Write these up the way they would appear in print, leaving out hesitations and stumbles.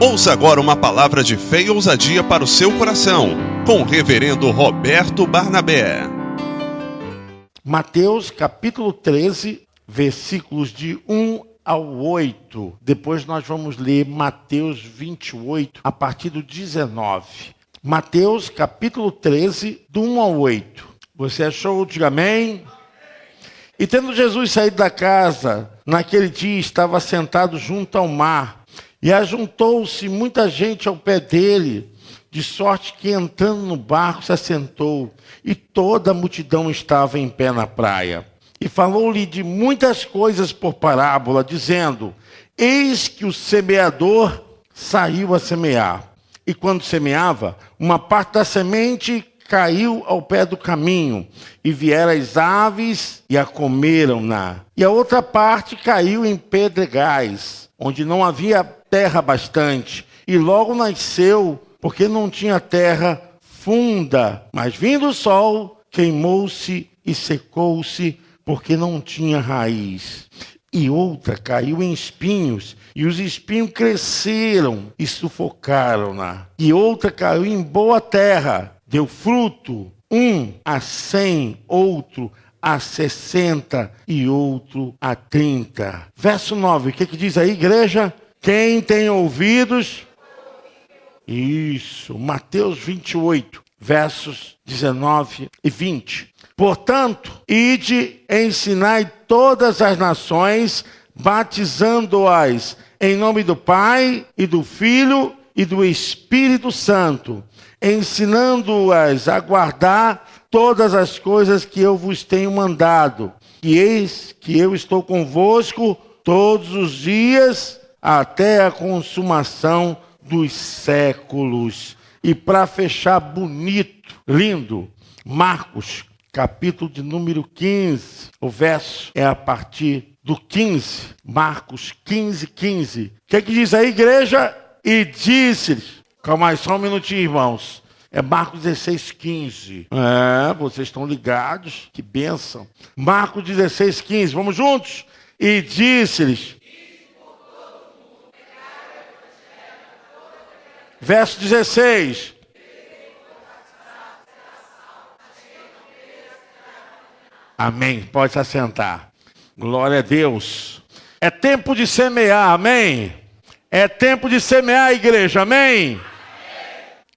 Ouça agora uma palavra de fé e ousadia para o seu coração, com o reverendo Roberto Barnabé. Mateus capítulo 13, versículos de 1 ao 8. Depois nós vamos ler Mateus 28, a partir do 19. Mateus capítulo 13, do 1 ao 8. Você achou? Diga amém. E tendo Jesus saído da casa, naquele dia estava sentado junto ao mar, e ajuntou-se muita gente ao pé dele, de sorte que entrando no barco se assentou, e toda a multidão estava em pé na praia. E falou-lhe de muitas coisas por parábola, dizendo: eis que o semeador saiu a semear. E quando semeava, uma parte da semente caiu ao pé do caminho, e vieram as aves e a comeram-na. E a outra parte caiu em pedregais, onde não havia terra bastante, e logo nasceu, porque não tinha terra funda. Mas vindo o sol, queimou-se e secou-se, porque não tinha raiz. E outra caiu em espinhos, e os espinhos cresceram e sufocaram-na. E outra caiu em boa terra, deu fruto, 1 a 100, outro a 60 e outro a 30. Verso 9, o que diz aí, igreja? Quem tem ouvidos? Isso, Mateus 28, versos 19 e 20. Portanto, ide, ensinai todas as nações, batizando-as em nome do Pai e do Filho e do Espírito Santo, ensinando-as a guardar todas as coisas que eu vos tenho mandado. E eis que eu estou convosco todos os dias, até a consumação dos séculos. E para fechar bonito, lindo, Marcos, capítulo de número 15. O verso é a partir do 15. Marcos 15, 15. O que diz aí, igreja? E disse-lhes, calma aí, só um minutinho, irmãos. É Marcos 16, 15. Vocês estão ligados? Que bênção. Marcos 16, 15. Vamos juntos? E disse-lhes. Verso 16. Amém. Pode se assentar. Glória a Deus. É tempo de semear. Amém. É tempo de semear, igreja. Amém.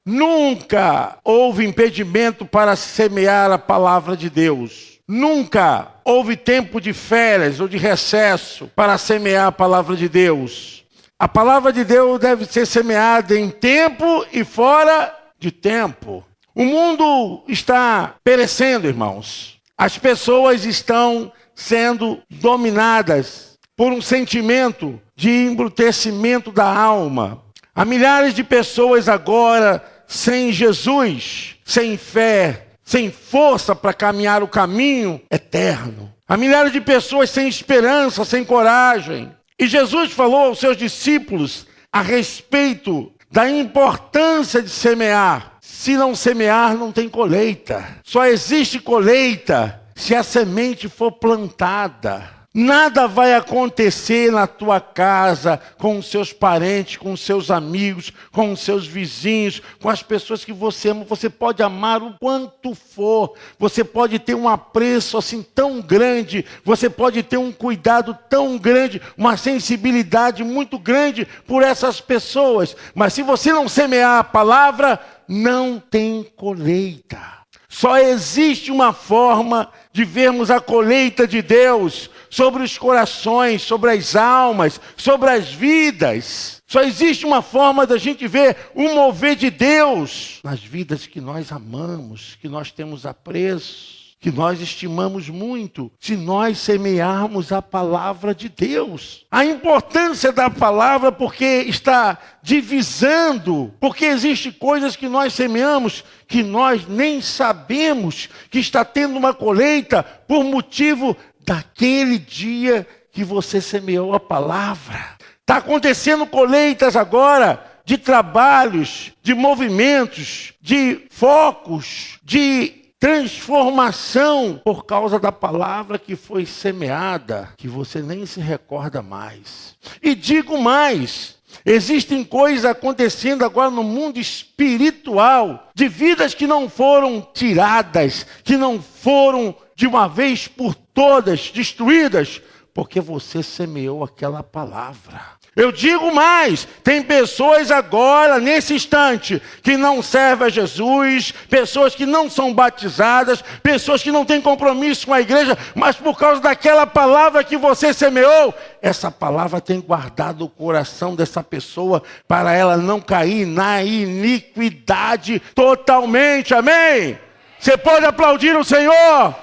Nunca houve impedimento para semear a palavra de Deus. Nunca houve tempo de férias ou de recesso para semear a palavra de Deus. A palavra de Deus deve ser semeada em tempo e fora de tempo. O mundo está perecendo, irmãos. As pessoas estão sendo dominadas por um sentimento de embrutecimento da alma. Há milhares de pessoas agora sem Jesus, sem fé, sem força para caminhar o caminho eterno. Há milhares de pessoas sem esperança, sem coragem. E Jesus falou aos seus discípulos a respeito da importância de semear. Se não semear, não tem colheita. Só existe colheita se a semente for plantada. Nada vai acontecer na tua casa, com os seus parentes, com os seus amigos, com os seus vizinhos, com as pessoas que você ama. Você pode amar o quanto for, você pode ter um apreço assim tão grande, você pode ter um cuidado tão grande, uma sensibilidade muito grande por essas pessoas. Mas se você não semear a palavra, não tem colheita. Só existe uma forma de vermos a colheita de Deus sobre os corações, sobre as almas, sobre as vidas. Só existe uma forma da gente ver o mover de Deus nas vidas que nós amamos, que nós temos apreço, que nós estimamos muito, se nós semearmos a palavra de Deus. A importância da palavra porque está divisando, porque existem coisas que nós semeamos que nós nem sabemos que está tendo uma colheita por motivo daquele dia que você semeou a palavra. Está acontecendo colheitas agora de trabalhos, de movimentos, de focos, de transformação por causa da palavra que foi semeada, que você nem se recorda mais. E digo mais, Existem coisas acontecendo agora no mundo espiritual, de vidas que não foram tiradas, que não foram de uma vez por todas destruídas, porque você semeou aquela palavra. Eu digo mais, tem pessoas agora, nesse instante, que não servem a Jesus, pessoas que não são batizadas, pessoas que não têm compromisso com a igreja, mas por causa daquela palavra que você semeou, essa palavra tem guardado o coração dessa pessoa para ela não cair na iniquidade totalmente, amém? Você pode aplaudir o Senhor?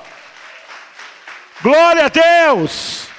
Glória a Deus!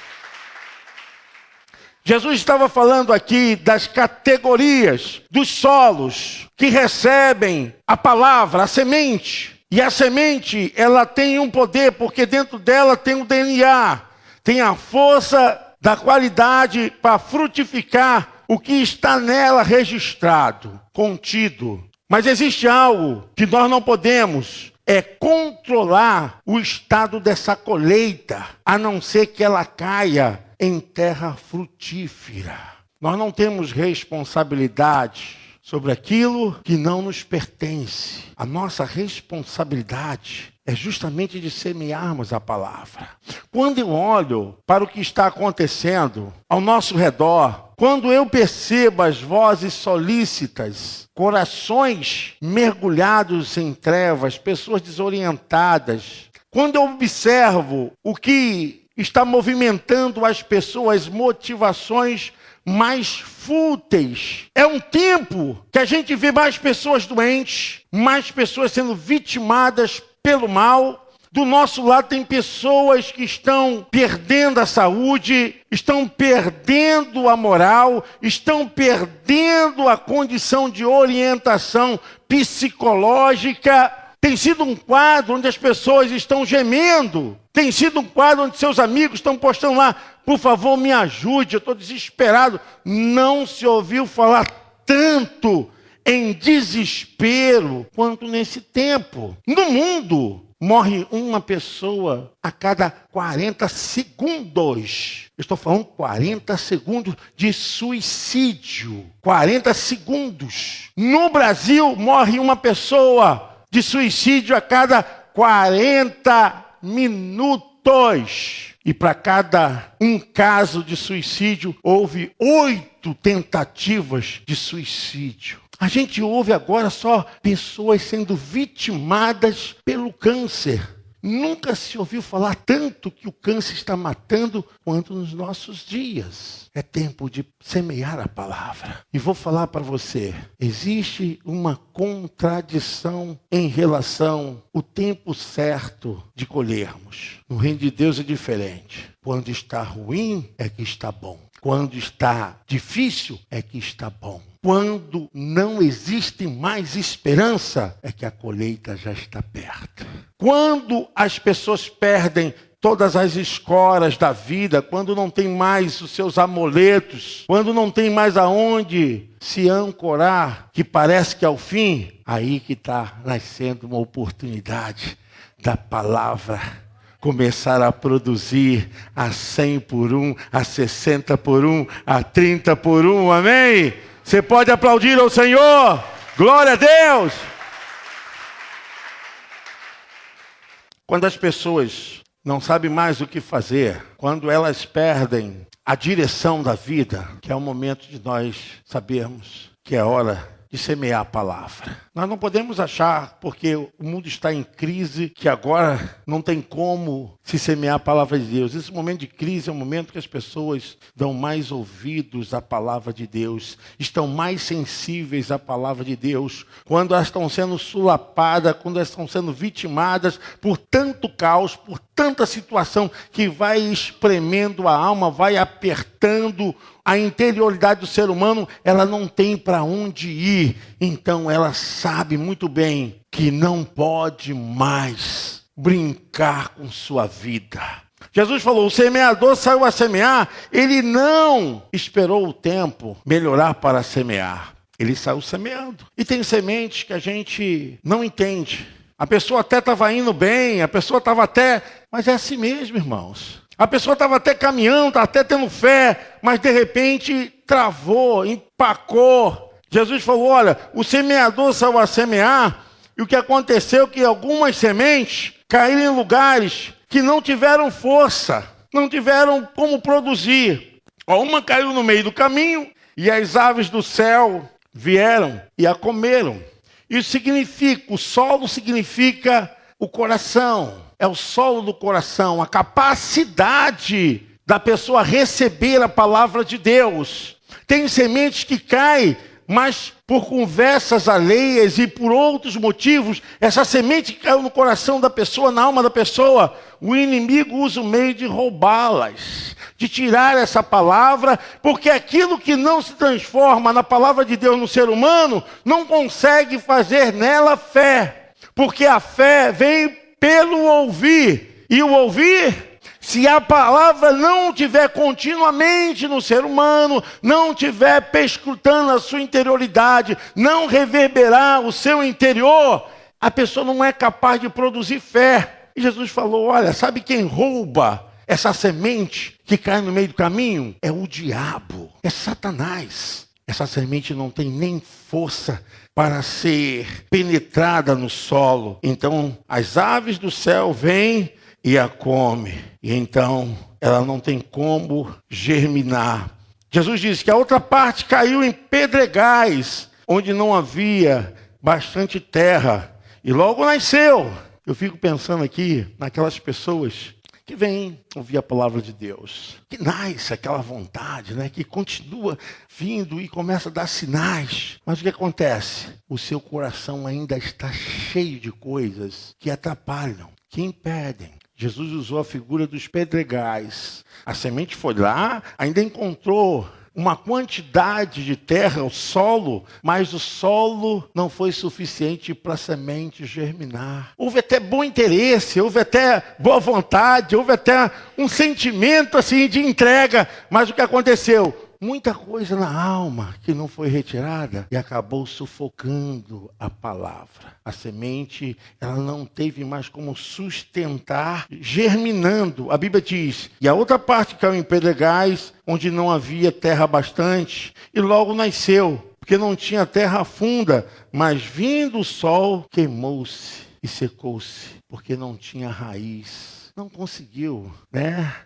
Jesus estava falando aqui das categorias dos solos que recebem a palavra, a semente. E a semente, ela tem um poder, porque dentro dela tem o DNA, tem a força da qualidade para frutificar o que está nela registrado, contido. Mas existe algo que nós não podemos, é controlar o estado dessa colheita, a não ser que ela caia em terra frutífera. Nós não temos responsabilidade sobre aquilo que não nos pertence. A nossa responsabilidade é justamente de semearmos a palavra. Quando eu olho para o que está acontecendo ao nosso redor, quando eu percebo as vozes solícitas, corações mergulhados em trevas, pessoas desorientadas, quando eu observo o que está movimentando as pessoas, motivações mais fúteis. É um tempo que a gente vê mais pessoas doentes, mais pessoas sendo vitimadas pelo mal. Do nosso lado tem pessoas que estão perdendo a saúde, estão perdendo a moral, estão perdendo a condição de orientação psicológica. Tem sido um quadro onde as pessoas estão gemendo. Tem sido um quadro onde seus amigos estão postando lá, por favor, me ajude, eu estou desesperado. Não se ouviu falar tanto em desespero quanto nesse tempo. No mundo, morre uma pessoa a cada 40 segundos. Eu estou falando 40 segundos de suicídio. 40 segundos. No Brasil, morre uma pessoa de suicídio a cada 40 minutos. E para cada um caso de suicídio, houve 8 tentativas de suicídio. A gente ouve agora só pessoas sendo vitimadas pelo câncer. Nunca se ouviu falar tanto que o câncer está matando quanto nos nossos dias. É tempo de semear a palavra. E vou falar para você, existe uma contradição em relação ao tempo certo de colhermos. No reino de Deus é diferente. Quando está ruim, é que está bom. Quando está difícil, é que está bom. Quando não existe mais esperança, é que a colheita já está perto. Quando as pessoas perdem todas as escoras da vida, quando não tem mais os seus amuletos, quando não tem mais aonde se ancorar, que parece que é o fim, aí que está nascendo uma oportunidade da palavra começar a produzir a 100 por 1, a 60 por 1, a 30 por 1, amém? Você pode aplaudir ao Senhor, glória a Deus! Quando as pessoas não sabem mais o que fazer, quando elas perdem a direção da vida, que é o momento de nós sabermos que é hora de semear a palavra. Nós não podemos achar, porque o mundo está em crise, que agora não tem como se semear a palavra de Deus. Esse momento de crise é um momento que as pessoas dão mais ouvidos à palavra de Deus, estão mais sensíveis à palavra de Deus, quando elas estão sendo sulapadas, quando elas estão sendo vitimadas por tanto caos, por tanta situação que vai espremendo a alma, vai apertando a interioridade do ser humano, ela não tem para onde ir. Então ela sabe muito bem que não pode mais brincar com sua vida. Jesus falou, o semeador saiu a semear, ele não esperou o tempo melhorar para semear. Ele saiu semeando. E tem sementes que a gente não entende. A pessoa até estava indo bem, a pessoa estava até... Mas é assim mesmo, irmãos. A pessoa estava até caminhando, estava até tendo fé, mas de repente travou, empacou. Jesus falou, olha, o semeador saiu a semear, e o que aconteceu é que algumas sementes caíram em lugares que não tiveram força, não tiveram como produzir. Uma caiu no meio do caminho, e as aves do céu vieram e a comeram. Isso significa, o solo significa o coração. É o solo do coração, a capacidade da pessoa receber a palavra de Deus. Tem sementes que caem, mas por conversas alheias e por outros motivos, essa semente que caiu no coração da pessoa, na alma da pessoa, o inimigo usa o meio de roubá-las, de tirar essa palavra, porque aquilo que não se transforma na palavra de Deus no ser humano, não consegue fazer nela fé, porque a fé vem pelo ouvir, e o ouvir, se a palavra não estiver continuamente no ser humano, não estiver perscrutando a sua interioridade, não reverberar o seu interior, a pessoa não é capaz de produzir fé. E Jesus falou, olha, sabe quem rouba essa semente que cai no meio do caminho? É o diabo, é Satanás. Essa semente não tem nem força para ser penetrada no solo. Então, as aves do céu vêm e a comem. E então, ela não tem como germinar. Jesus disse que a outra parte caiu em pedregais, onde não havia bastante terra. E logo nasceu. Eu fico pensando aqui naquelas pessoas que vêm ouvir a palavra de Deus, que nasce aquela vontade, né? Que continua vindo e começa a dar sinais. Mas o que acontece? O seu coração ainda está cheio de coisas que atrapalham, que impedem. Jesus usou a figura dos pedregais. A semente foi lá, ainda encontrou uma quantidade de terra, o solo, mas o solo não foi suficiente para a semente germinar. Houve até bom interesse, houve até boa vontade, houve até um sentimento assim de entrega, mas o que aconteceu? Muita coisa na alma que não foi retirada e acabou sufocando a palavra. A semente, ela não teve mais como sustentar, germinando. A Bíblia diz, e a outra parte caiu em pedregais, onde não havia terra bastante, e logo nasceu, porque não tinha terra funda, mas vindo o sol, queimou-se e secou-se, porque não tinha raiz. Não conseguiu,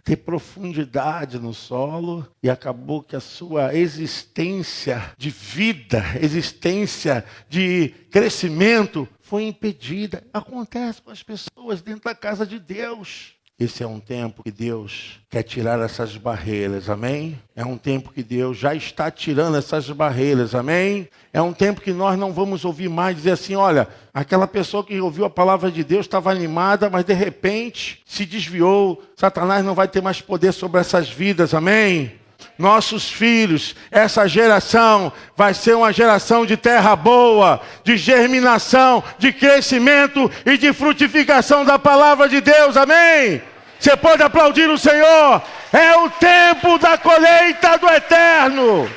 ter profundidade no solo e acabou que a sua existência de vida, existência de crescimento foi impedida. Acontece com as pessoas dentro da casa de Deus. Esse é um tempo que Deus quer tirar essas barreiras, amém? É um tempo que Deus já está tirando essas barreiras, amém? É um tempo que nós não vamos ouvir mais dizer assim, olha, aquela pessoa que ouviu a palavra de Deus estava animada, mas de repente se desviou, Satanás não vai ter mais poder sobre essas vidas, amém? Nossos filhos, essa geração vai ser uma geração de terra boa, de germinação, de crescimento e de frutificação da palavra de Deus, amém? Você pode aplaudir o Senhor, é o tempo da colheita do eterno.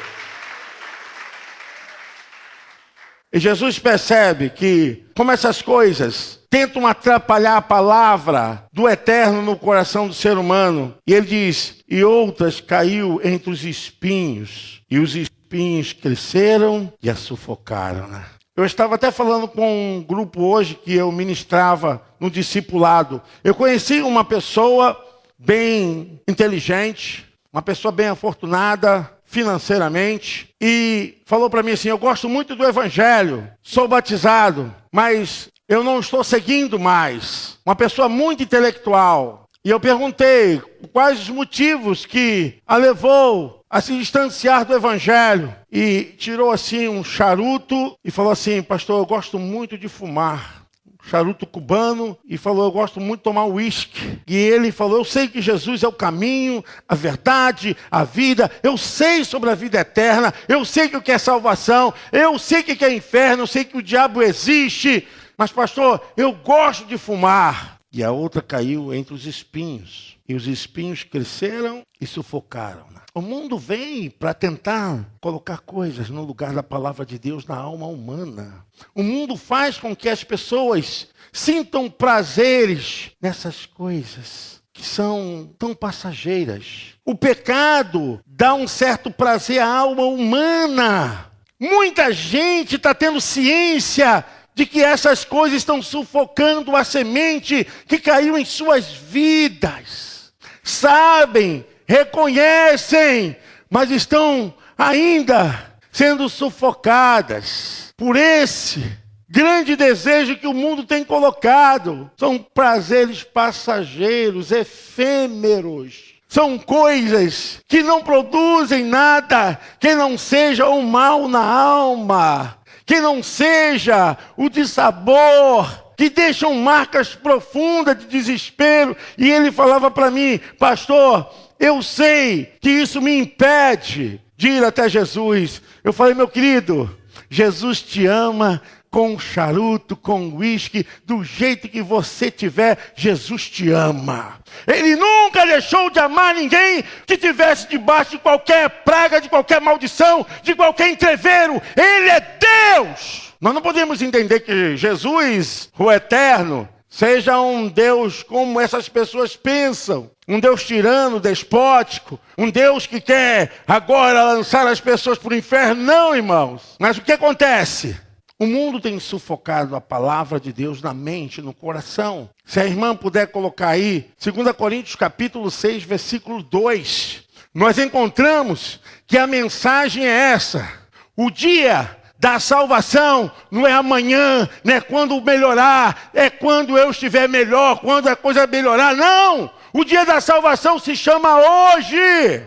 E Jesus percebe que, como essas coisas tentam atrapalhar a palavra do eterno no coração do ser humano, e ele diz, e outras caiu entre os espinhos, e os espinhos cresceram e a sufocaram, né? Eu estava até falando com um grupo hoje que eu ministrava no discipulado. Eu conheci uma pessoa bem inteligente, uma pessoa bem afortunada financeiramente, e falou para mim assim, eu gosto muito do evangelho, sou batizado, mas eu não estou seguindo mais. Uma pessoa muito intelectual. E eu perguntei quais os motivos que a levou a se distanciar do evangelho. E tirou assim um charuto e falou assim, pastor, eu gosto muito de fumar. Charuto cubano, e falou, eu gosto muito de tomar uísque. E ele falou, eu sei que Jesus é o caminho, a verdade, a vida, eu sei sobre a vida eterna, eu sei que o que é salvação, eu sei que é inferno, eu sei que o diabo existe, mas pastor, eu gosto de fumar. E a outra caiu entre os espinhos, e os espinhos cresceram e sufocaram. O mundo vem para tentar colocar coisas no lugar da palavra de Deus na alma humana. O mundo faz com que as pessoas sintam prazeres nessas coisas. que são tão passageiras. O pecado dá um certo prazer à alma humana. Muita gente está tendo ciência de que essas coisas estão sufocando a semente que caiu em suas vidas. Sabem, reconhecem, mas estão ainda sendo sufocadas por esse grande desejo que o mundo tem colocado. São prazeres passageiros, efêmeros. São coisas que não produzem nada que não seja o mal na alma, que não seja o dissabor, que deixam marcas profundas de desespero. E ele falava para mim: pastor, eu sei que isso me impede de ir até Jesus. Eu falei: meu querido, Jesus te ama com charuto, com uísque, do jeito que você tiver, Jesus te ama. Ele nunca deixou de amar ninguém que estivesse debaixo de qualquer praga, de qualquer maldição, de qualquer entrevero. Ele é Deus. Nós não podemos entender que Jesus, o Eterno, seja um Deus como essas pessoas pensam. Um Deus tirano, despótico. Um Deus que quer agora lançar as pessoas para o inferno. Não, irmãos. Mas o que acontece? O mundo tem sufocado a palavra de Deus na mente, no coração. Se a irmã puder colocar aí, 2 Coríntios capítulo 6, versículo 2. Nós encontramos que a mensagem é essa. O dia da salvação não é amanhã, não é quando melhorar, é quando eu estiver melhor, quando a coisa melhorar. Não! O dia da salvação se chama hoje.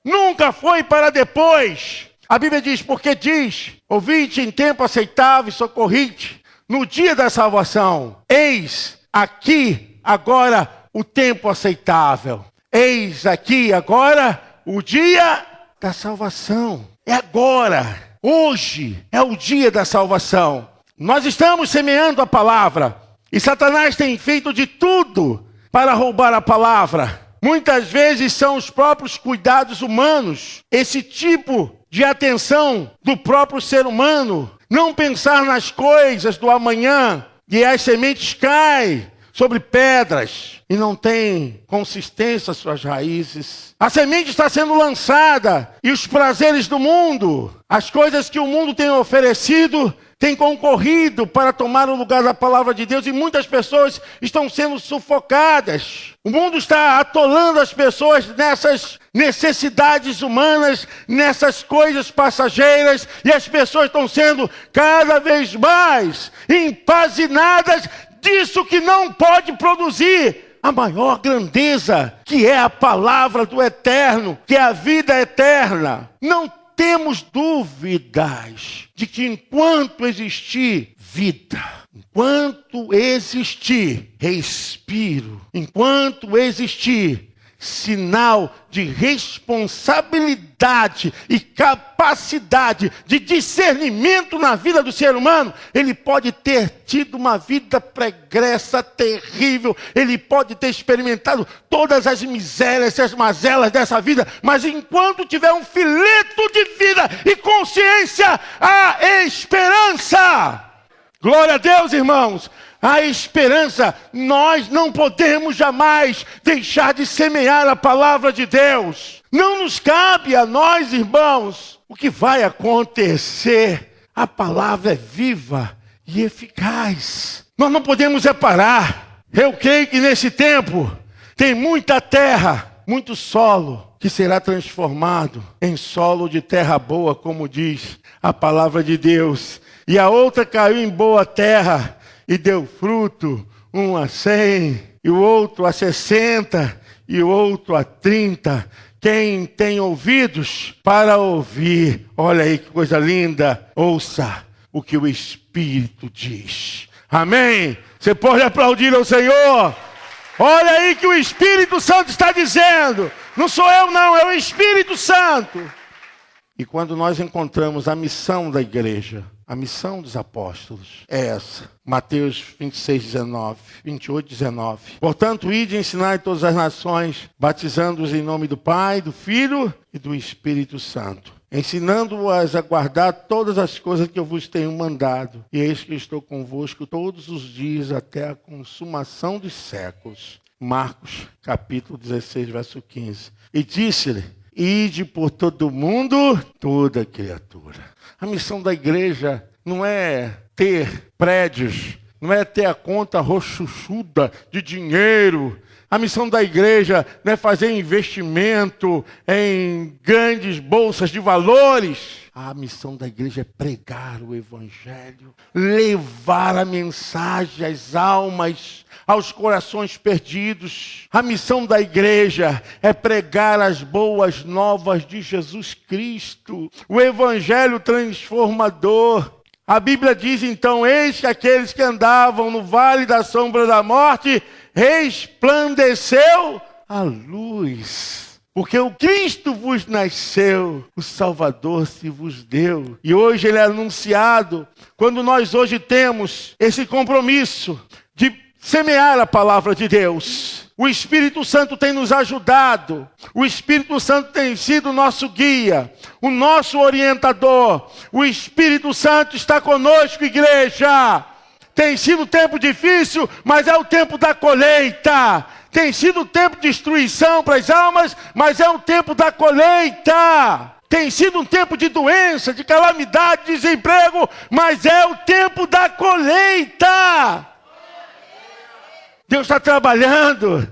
Nunca foi para depois. A Bíblia diz, porque diz: ouvi-te em tempo aceitável e socorri-te no dia da salvação. Eis aqui agora o tempo aceitável. Eis aqui agora o dia da salvação. É agora. Hoje é o dia da salvação. Nós estamos semeando a palavra. E Satanás tem feito de tudo para roubar a palavra. Muitas vezes são os próprios cuidados humanos, esse tipo de atenção do próprio ser humano, não pensar nas coisas do amanhã, e as sementes caem sobre pedras e não tem consistência às suas raízes. A semente está sendo lançada e os prazeres do mundo, as coisas que o mundo tem oferecido, têm concorrido para tomar o lugar da palavra de Deus, e muitas pessoas estão sendo sufocadas. O mundo está atolando as pessoas nessas necessidades humanas, nessas coisas passageiras, e as pessoas estão sendo cada vez mais empazinadas disso que não pode produzir a maior grandeza, que é a palavra do Eterno, que é a vida eterna. Não temos dúvidas de que enquanto existir vida, enquanto existir respiro, enquanto existir sinal de responsabilidade e capacidade de discernimento na vida do ser humano, ele pode ter tido uma vida pregressa terrível, ele pode ter experimentado todas as misérias e as mazelas dessa vida, mas enquanto tiver um fileto de vida e consciência, há esperança. Glória a Deus, irmãos. A esperança, nós não podemos jamais deixar de semear a palavra de Deus. Não nos cabe a nós, irmãos, o que vai acontecer. A palavra é viva e eficaz. Nós não podemos parar. Eu creio que nesse tempo tem muita terra, muito solo, que será transformado em solo de terra boa, como diz a palavra de Deus. E a outra caiu em boa terra e deu fruto, um a 100, e o outro a 60, e o outro a 30. Quem tem ouvidos para ouvir, olha aí que coisa linda, ouça o que o Espírito diz. Amém? Você pode aplaudir ao Senhor? Olha aí que o Espírito Santo está dizendo. Não sou eu não, é o Espírito Santo. E quando nós encontramos a missão da igreja, a missão dos apóstolos é essa. Mateus 26, 19, 28, 19. Portanto, ide e ensinai todas as nações, batizando-os em nome do Pai, do Filho e do Espírito Santo, ensinando-as a guardar todas as coisas que eu vos tenho mandado. E eis que estou convosco todos os dias até a consumação dos séculos. Marcos, capítulo 16, verso 15. E disse-lhe: ide por todo mundo, toda criatura. A missão da igreja não é ter prédios, não é ter a conta rochuchuda de dinheiro. A missão da igreja não é fazer investimento em grandes bolsas de valores. A missão da igreja é pregar o evangelho, levar a mensagem às almas, aos corações perdidos. A missão da igreja é pregar as boas novas de Jesus Cristo, o evangelho transformador. A Bíblia diz então: eis que aqueles que andavam no vale da sombra da morte, resplandeceu a luz. Porque o Cristo vos nasceu, o Salvador se vos deu. E hoje ele é anunciado. Quando nós hoje temos esse compromisso de semear a palavra de Deus, o Espírito Santo tem nos ajudado. O Espírito Santo tem sido o nosso guia, o nosso orientador. O Espírito Santo está conosco, igreja. Tem sido um tempo difícil, mas é o tempo da colheita. Tem sido um tempo de destruição para as almas, mas é o tempo da colheita. Tem sido um tempo de doença, de calamidade, de desemprego, mas é o tempo da colheita. Deus está trabalhando.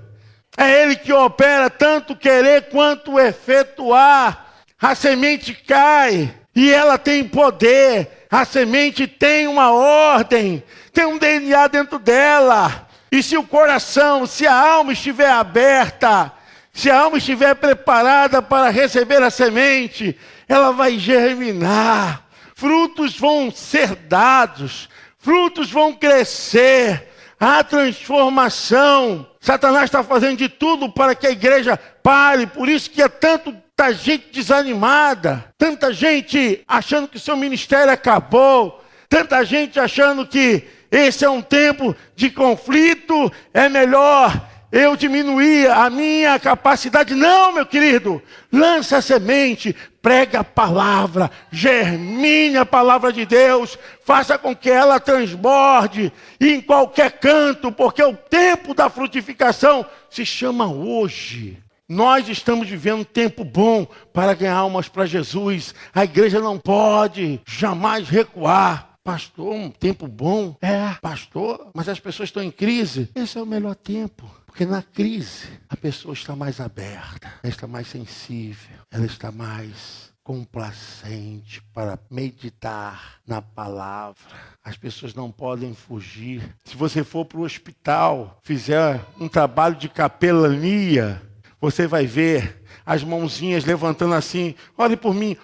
É Ele que opera tanto querer quanto efetuar. A semente cai e ela tem poder. A semente tem uma ordem, tem um DNA dentro dela. E se o coração, se a alma estiver aberta, se a alma estiver preparada para receber a semente, ela vai germinar. Frutos vão ser dados, frutos vão crescer. Há transformação. Satanás está fazendo de tudo para que a igreja pare. Por isso que é tanta gente desanimada, tanta gente achando que seu ministério acabou, tanta gente achando que esse é um tempo de conflito, é melhor eu diminuir a minha capacidade. Não, meu querido, lança a semente, prega a palavra, germine a palavra de Deus, faça com que ela transborde em qualquer canto, porque o tempo da frutificação se chama hoje. Nós estamos vivendo um tempo bom para ganhar almas para Jesus. A igreja não pode jamais recuar. Pastor, um tempo bom? Pastor, mas as pessoas estão em crise. Esse é o melhor tempo, porque na crise a pessoa está mais aberta, ela está mais sensível, ela está mais complacente para meditar na palavra. As pessoas não podem fugir. Se você for para o hospital, fizer um trabalho de capelania, você vai ver as mãozinhas levantando assim: olhe por mim,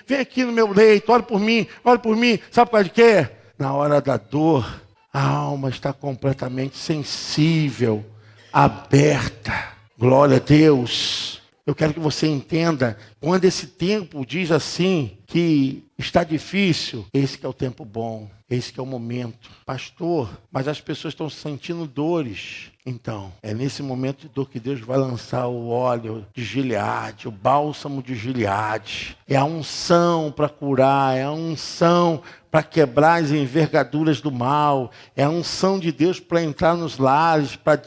vem aqui no meu leito, olhe por mim. Sabe por causa de quê? Na hora da dor, a alma está completamente sensível, aberta. Glória a Deus. Eu quero que você entenda, quando esse tempo diz assim, que está difícil, esse que é o tempo bom, esse que é o momento. Pastor, mas as pessoas estão sentindo dores. Então, é nesse momento de dor que Deus vai lançar o óleo de Gileade, o bálsamo de Gileade. É a unção para curar, é a unção para quebrar as envergaduras do mal. É a unção de Deus para entrar nos lares, para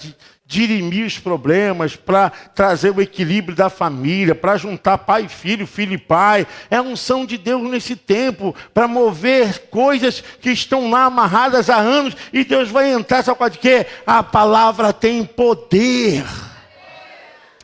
dirimir os problemas, para trazer o equilíbrio da família, para juntar pai e filho, filho e pai. É a unção de Deus nesse tempo, para mover coisas que estão lá amarradas há anos, e Deus vai entrar, sabe qual de quê? A palavra tem poder.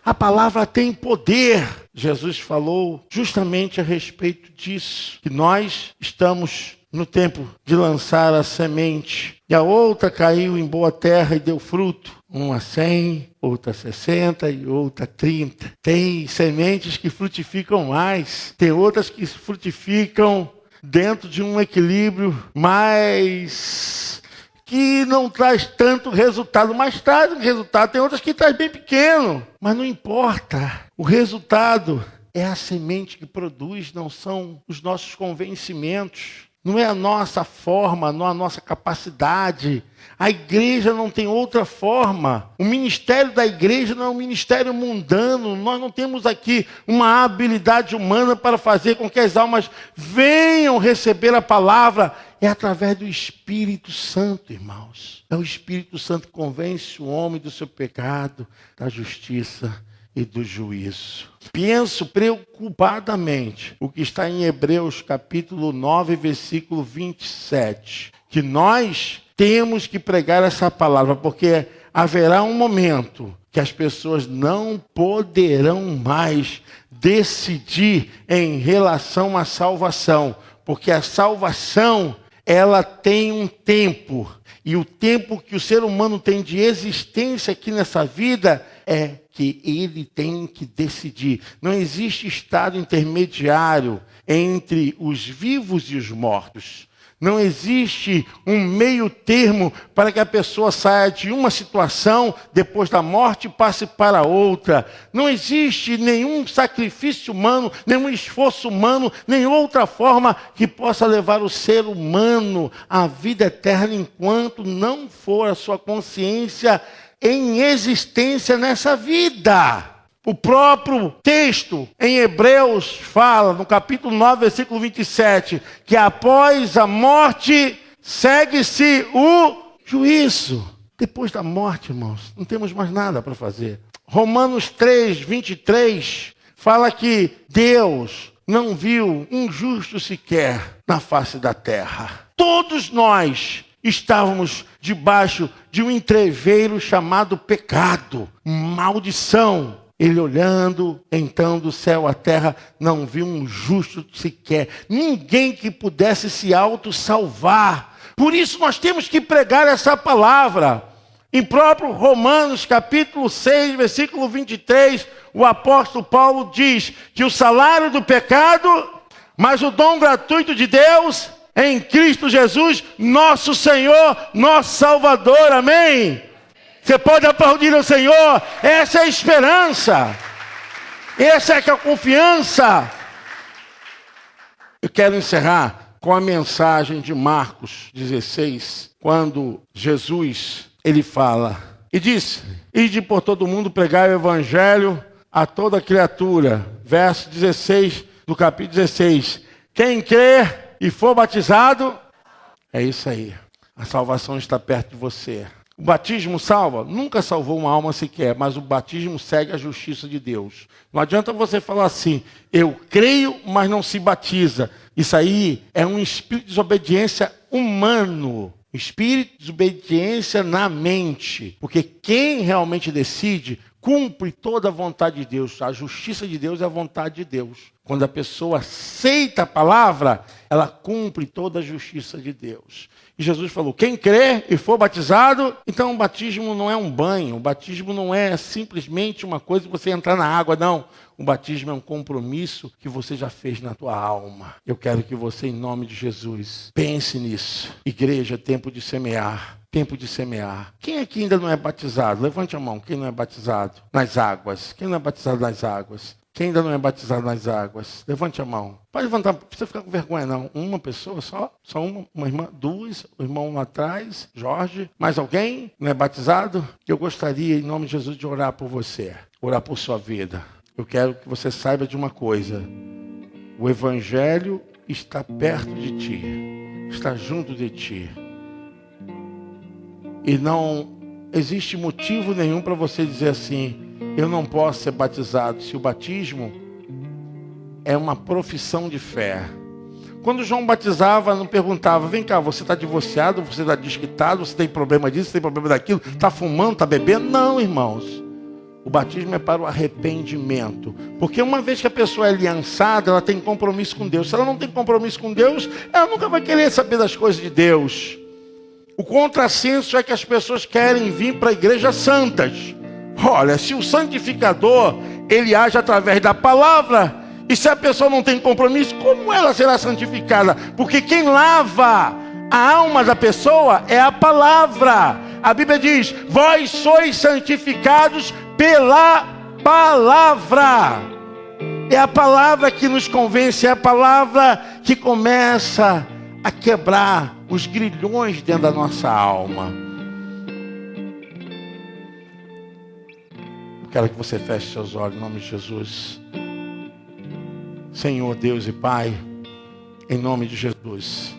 A palavra tem poder. Jesus falou justamente a respeito disso, que nós estamos no tempo de lançar a semente, e a outra caiu em boa terra e deu fruto, uma 100, outra 60 e outra 30. Tem sementes que frutificam mais, tem outras que frutificam dentro de um equilíbrio mais que não traz tanto resultado, mas traz um resultado. Tem outras que traz bem pequeno, mas não importa. O resultado é a semente que produz, não são os nossos convencimentos. Não é a nossa forma, não é a nossa capacidade. A igreja não tem outra forma. O ministério da igreja não é um ministério mundano. Nós não temos aqui uma habilidade humana para fazer com que as almas venham receber a palavra. É através do Espírito Santo, irmãos. É o Espírito Santo que convence o homem do seu pecado, da justiça e do juízo. Penso preocupadamente o que está em Hebreus capítulo 9, versículo 27. Que nós temos que pregar essa palavra, porque haverá um momento que as pessoas não poderão mais decidir em relação à salvação, porque a salvação, ela tem um tempo, e o tempo que o ser humano tem de existência aqui nessa vida é que ele tem que decidir. Não existe estado intermediário entre os vivos e os mortos. Não existe um meio termo para que a pessoa saia de uma situação depois da morte e passe para outra. Não existe nenhum sacrifício humano, nenhum esforço humano, nenhuma outra forma que possa levar o ser humano à vida eterna enquanto não for a sua consciência em existência nessa vida. O próprio texto em Hebreus fala, no capítulo 9, versículo 27, que após a morte segue-se o juízo. Depois da morte, irmãos, não temos mais nada para fazer. Romanos 3, 23, fala que Deus não viu um justo sequer na face da terra. Todos nós estávamos debaixo de um entreveiro chamado pecado, maldição. Ele olhando, então, do céu à terra, não viu um justo sequer. Ninguém que pudesse se auto-salvar. Por isso nós temos que pregar essa palavra. Em próprio Romanos, capítulo 6, versículo 23, o apóstolo Paulo diz que o salário do pecado, mas o dom gratuito de Deus, em Cristo Jesus, nosso Senhor, nosso Salvador. Amém? Você pode aplaudir ao Senhor. Essa é a esperança. Essa é a confiança. Eu quero encerrar com a mensagem de Marcos 16, quando Jesus, ele fala, e disse: ide por todo mundo pregar o evangelho a toda criatura. Verso 16 do capítulo 16. Quem crer e for batizado, é isso aí. A salvação está perto de você. O batismo salva? Nunca salvou uma alma sequer, mas o batismo segue a justiça de Deus. Não adianta você falar assim, eu creio, mas não se batiza. Isso aí é um espírito de desobediência humano. Espírito de desobediência na mente. Porque quem realmente decide, cumpre toda a vontade de Deus. A justiça de Deus é a vontade de Deus. Quando a pessoa aceita a palavra, ela cumpre toda a justiça de Deus. E Jesus falou, quem crer e for batizado, então o batismo não é um banho, o batismo não é simplesmente uma coisa de você entrar na água, não. O batismo é um compromisso que você já fez na tua alma. Eu quero que você, em nome de Jesus, pense nisso. Igreja, tempo de semear. Tempo de semear. Quem aqui ainda não é batizado? Levante a mão, quem não é batizado nas águas? Quem não é batizado nas águas? Quem ainda não é batizado nas águas? Levante a mão. Pode levantar, não precisa ficar com vergonha não. Uma pessoa só? Só uma irmã? Duas? O irmão lá atrás? Jorge? Mais alguém? Não é batizado? Eu gostaria, em nome de Jesus, de orar por você. Orar por sua vida. Eu quero que você saiba de uma coisa. O Evangelho está perto de ti. Está junto de ti. E não existe motivo nenhum para você dizer assim, eu não posso ser batizado. Se o batismo é uma profissão de fé. Quando João batizava, não perguntava, vem cá, você está divorciado, você está desquitado, você tem problema disso, você tem problema daquilo, está fumando, está bebendo? Não, irmãos. O batismo é para o arrependimento. Porque uma vez que a pessoa é aliançada, ela tem compromisso com Deus. Se ela não tem compromisso com Deus, ela nunca vai querer saber das coisas de Deus. O contrassenso é que as pessoas querem vir para a igreja santas. Olha, se o santificador, ele age através da palavra, e se a pessoa não tem compromisso, como ela será santificada? Porque quem lava a alma da pessoa é a palavra. A Bíblia diz, vós sois santificados pela palavra. É a palavra que nos convence, é a palavra que começa a quebrar os grilhões dentro da nossa alma. Eu quero que você feche seus olhos em nome de Jesus. Senhor Deus e Pai, em nome de Jesus,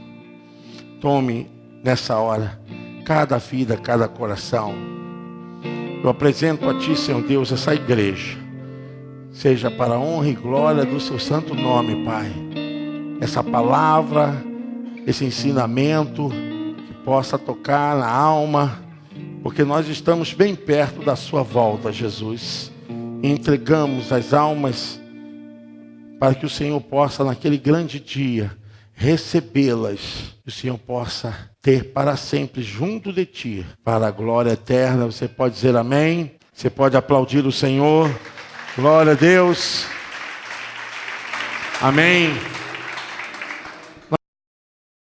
tome nessa hora cada vida, cada coração. Eu apresento a Ti, Senhor Deus, essa igreja. Seja para a honra e glória do Seu santo nome, Pai. Essa palavra, esse ensinamento, que possa tocar na alma, porque nós estamos bem perto da Sua volta, Jesus. E entregamos as almas para que o Senhor possa, naquele grande dia, recebê-las. Que o Senhor possa ter para sempre junto de Ti, para a glória eterna. Você pode dizer amém? Você pode aplaudir o Senhor? Glória a Deus. Amém.